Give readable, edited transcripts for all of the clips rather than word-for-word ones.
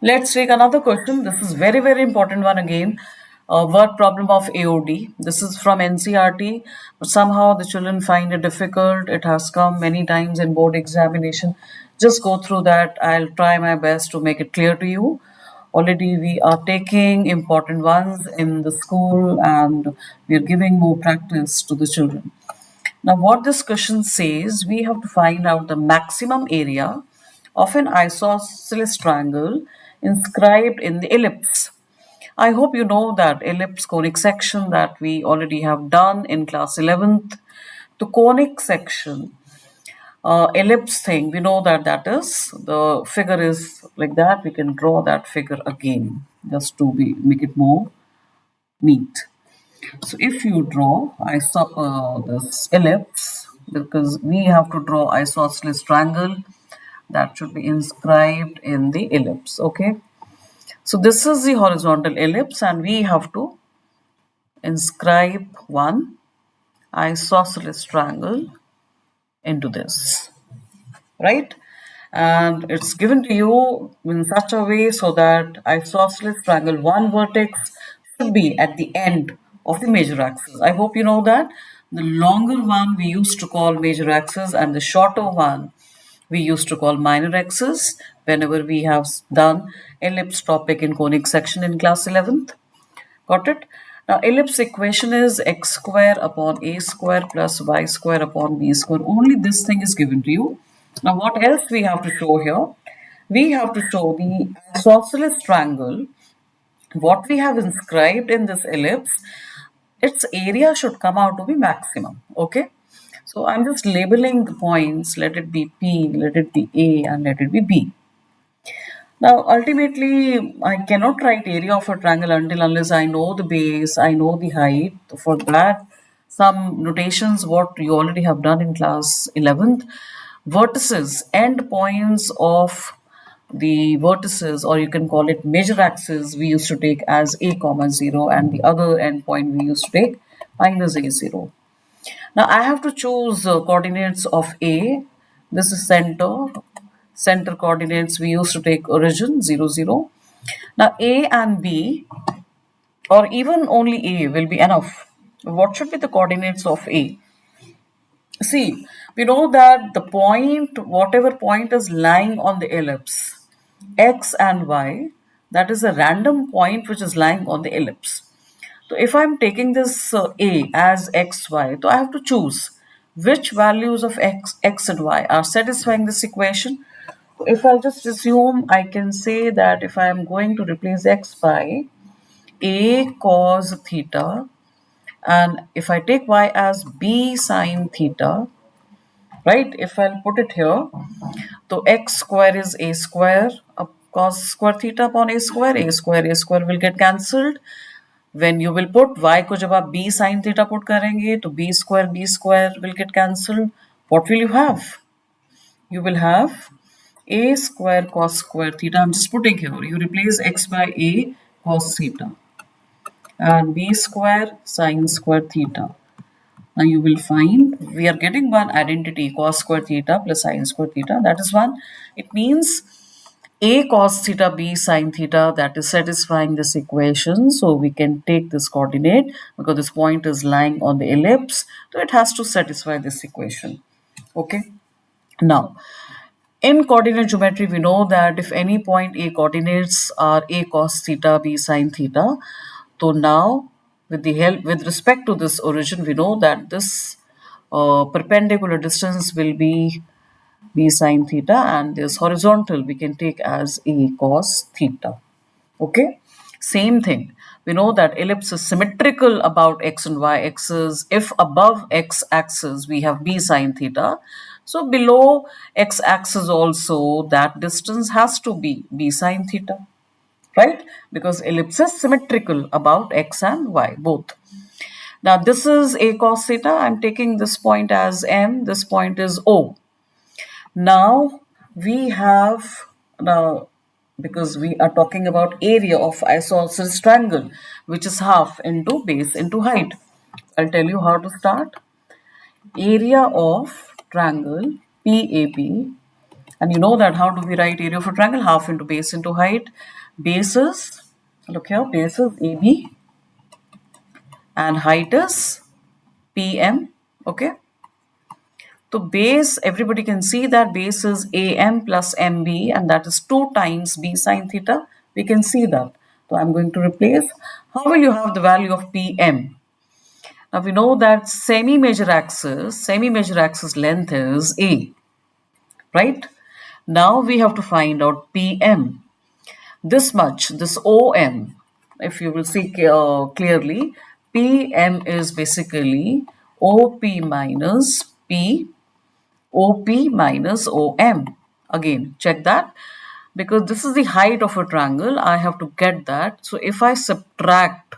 Let's take another question. This is very, very important one again. Word problem of AOD. This is from NCRT, but somehow the children find it difficult. It has come many times in board examination. Just go through that. I'll try my best to make it clear to you. Already we are taking important ones in the school and we are giving more practice to the children. Now, what this question says, we have to find out the maximum area of an isosceles triangle inscribed in the ellipse. I hope you know that ellipse conic section that we already have done in class 11th. The conic section, ellipse thing, we know that that is, the figure is like that. We can draw that figure again just to make it more neat. So if you draw this ellipse, because we have to draw isosceles triangle that should be inscribed in the ellipse. Okay. So this is the horizontal ellipse and we have to inscribe one isosceles triangle into this, right? And it's given to you in such a way so that isosceles triangle one vertex should be at the end of the major axis. I hope you know that. The longer one we used to call major axis and the shorter one we used to call minor axis whenever we have done ellipse topic in conic section in class 11th. Got it? Now, ellipse equation is x square upon a square plus y square upon b square. Only this thing is given to you. Now, what else we have to show here? We have to show the isosceles triangle. What we have inscribed in this ellipse, its area should come out to be maximum. Okay. So, I'm just labeling the points. Let it be P, let it be A, and let it be B. Now, ultimately, I cannot write area of a triangle until unless I know the base, I know the height. For that, some notations what you already have done in class 11th. Vertices, end points of the vertices, or you can call it major axis, we used to take as a comma 0, and the other end point we used to take minus a0. Now I have to choose coordinates of A. This is center. Center coordinates we used to take origin 0, 0. Now A and B or even only A will be enough. What should be the coordinates of A? See, we know that the point, whatever point is lying on the ellipse, X and Y, that is a random point which is lying on the ellipse. So if I'm taking this A as x, y, so I have to choose which values of x and y are satisfying this equation. So if I'll just assume, I can say that if I'm going to replace x by a cos theta, and if I take y as b sine theta, right? If I'll put it here, so x square is a square, cos square theta upon a square will get cancelled. When you will put y को जब आप b sin theta put करेंगे तो b square will get cancelled. What will you have? You will have a square cos square theta. I'm just putting here. You replace x by a cos theta and b square sin square theta. Now you will find we are getting one identity cos square theta plus sin square theta. That is one. It means a cos theta b sine theta, that is satisfying this equation. So we can take this coordinate because this point is lying on the ellipse. So it has to satisfy this equation. Okay. Now, in coordinate geometry, we know that if any point A coordinates are a cos theta, b sine theta. So now, with respect to this origin, we know that this perpendicular distance will be b sine theta, and this horizontal we can take as a cos theta. Okay, same thing. We know that ellipse is symmetrical about x and y axis. If above x axis we have b sine theta, so below x axis also that distance has to be b sine theta, right? Because ellipse is symmetrical about x and y both. Now this is a cos theta. I'm taking this point as M. This point is O. Now we have, now because we are talking about area of isosceles triangle, which is half into base into height. I'll tell you how to start. Area of triangle PAP, And you know that how do we write area of a triangle? Half into base into height. Base is, look here, base is AB and height is PM. Okay. So base, everybody can see that base is AM plus MB, and that is 2 times B sine theta. We can see that. So I'm going to replace. How will you have the value of PM? Now we know that semi-major axis length is A, right? Now we have to find out PM. This much, this OM, if you will see clearly, PM is basically OP minus P, OP minus OM. Again, check that. Because this is the height of a triangle, I have to get that. So if I subtract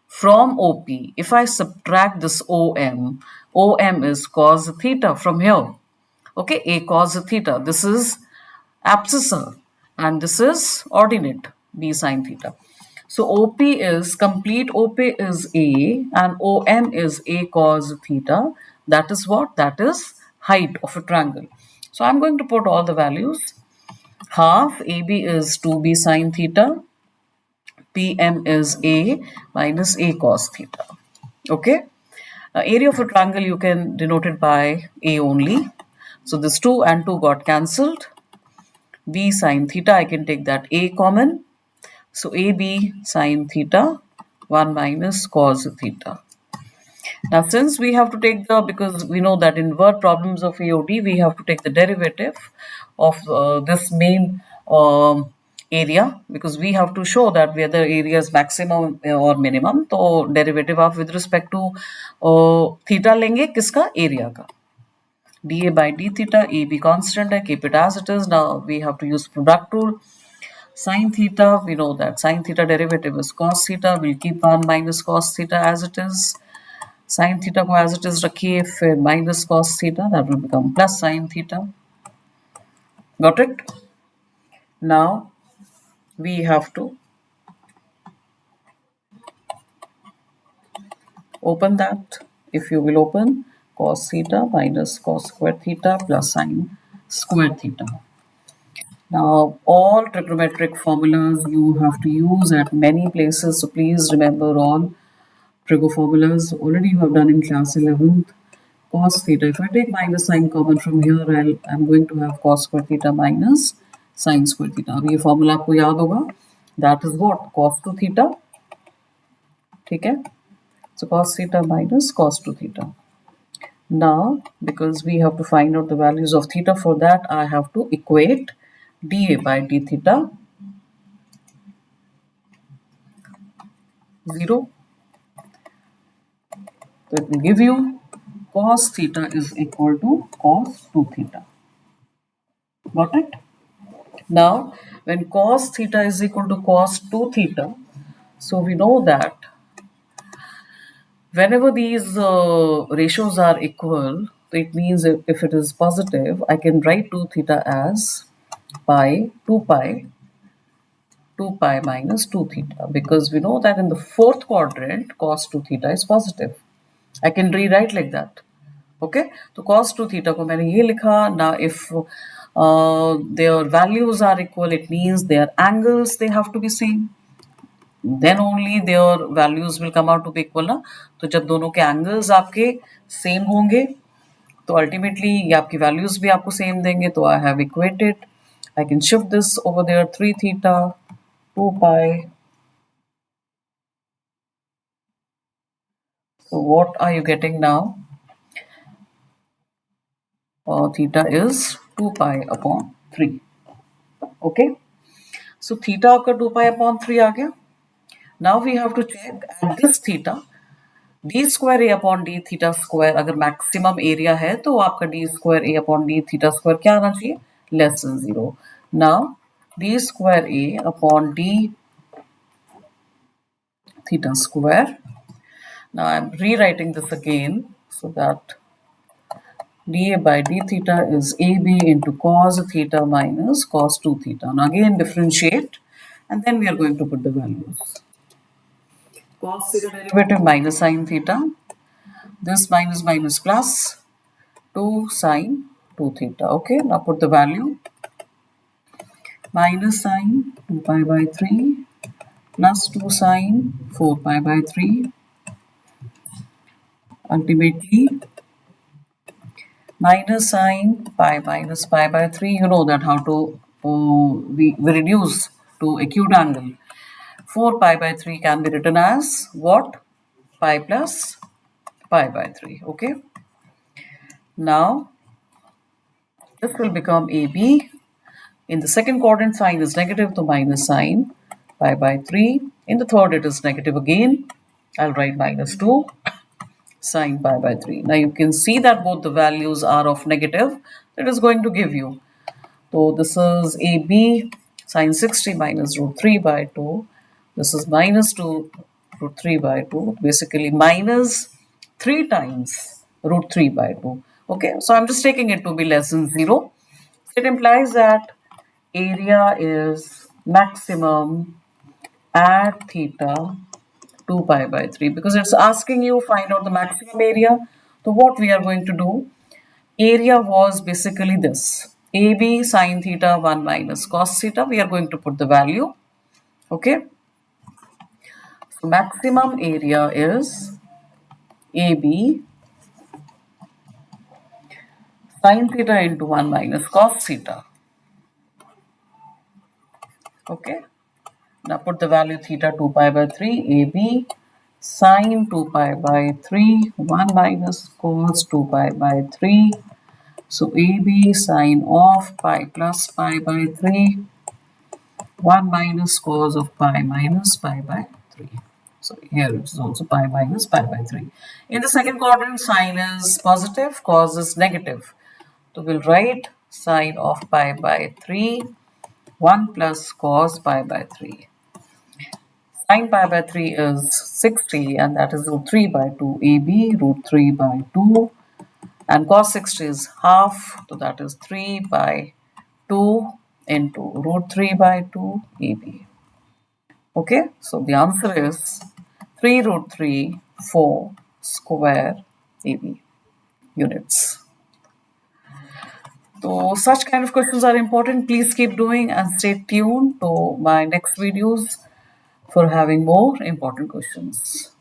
from OP, if I subtract this OM is cos theta from here. Okay, A cos theta. This is abscissa and this is ordinate B sine theta. So OP is complete, OP is A and OM is A cos theta. That is what? That is height of a triangle. So I'm going to put all the values. Half AB is 2B sine theta. PM is A minus A cos theta. Okay. Area of a triangle you can denote it by A only. So this 2 and 2 got cancelled. B sine theta, I can take that A common. So AB sine theta 1 minus cos theta. Now since we have to take because we know that in word problems of AOD, we have to take the derivative of this main area, because we have to show that whether area is maximum or minimum. So derivative of with respect to theta लेंगे किसका? Area का. dA by d theta, AB constant है, keep it as it is. Now we have to use product rule. Sine theta, we know that sine theta derivative is cos theta. We'll keep 1 minus cos theta as it is. Sine theta को as it is रखिए, फिर minus cos theta, that will become plus sine theta. Got it? Now we have to open that. If you will open cos theta minus cos square theta plus sine square theta. Now all trigonometric formulas you have to use at many places, so please remember all trigo formulas. Already you have done in class 11th. Cos theta, if I take minus sine common from here, I'm going to have cos square theta minus sine square theta. अब ये formula आपको याद होगा. That is what? Cos 2 theta. ठीक है? So cos theta minus cos 2 theta. Now, because we have to find out the values of theta, for that I have to equate dA by d theta 0. So it will give you cos theta is equal to cos 2 theta. Got it? Now, when cos theta is equal to cos 2 theta, so we know that whenever these ratios are equal, it means if it is positive, I can write 2 theta as pi 2 pi minus 2 theta, because we know that in the fourth quadrant cos 2 theta is positive. I can rewrite like that. Okay, so cos 2 theta को मैंने ये लिखा. Now if their values are equal, it means their angles, they have to be same. Then only their values will come out to be equal ना. तो जब दोनों के angles आपके same होंगे, तो ultimately ये आपकी values भी आपको same देंगे. तो I have equated. I can shift this over there. 3 theta 2 pi. So what are you getting now? Theta is 2 pi upon 3. Okay. So theta आपका 2 pi upon 3 आ गया. Now we have to check at this theta, d square a upon d theta square अगर maximum area है तो आपका d square a upon d theta square क्या आना चाहिए? Less than 0. Now d square a upon d theta square. Now I'm rewriting this again so that dA by d theta is AB into cos theta minus cos 2 theta. Now again differentiate and then we are going to put the values. Cos theta derivative minus sine theta. This minus minus plus 2 sine 2 theta. Okay, now put the value. minus sine 2 pi by 3 plus 2 sine 4 pi by 3. Ultimately, minus sine pi minus pi by 3. You know that how to we reduce to acute angle. 4 pi by 3 can be written as what? Pi plus pi by 3. Okay. Now, this will become AB. In the second quadrant, sine is negative, so minus sine pi by 3. In the third, it is negative again. I'll write minus 2 sine pi by 3. Now, you can see that both the values are of negative. It is going to give you. So, this is AB sine 60 minus root 3 by 2. This is minus 2 root 3 by 2. Basically, minus 3 times root 3 by 2. Okay, so I'm just taking it to be less than 0. It implies that area is maximum at theta 2 pi by 3 because it's asking you find out the maximum area. So what we are going to do, area was basically this, AB sine theta 1 minus cos theta. We are going to put the value. Okay, so maximum area is AB sine theta into 1 minus cos theta. Okay, now put the value theta 2 pi by 3, AB sine 2 pi by 3, 1 minus cos 2 pi by 3. So AB sine of pi plus pi by 3, 1 minus cos of pi minus pi by 3. So here it is also pi minus pi by 3. In the second quadrant, sine is positive, cos is negative. So we'll write sine of pi by 3, 1 plus cos pi by 3. Sine pi by 3 is 60 and that is root 3 by 2 AB, root 3 by 2, and cos 60 is half, so that is 3 by 2 into root 3 by 2 AB. Okay, so the answer is 3 root 3 4 square AB units. So such kind of questions are important. Please keep doing and stay tuned to my next videos for having more important questions.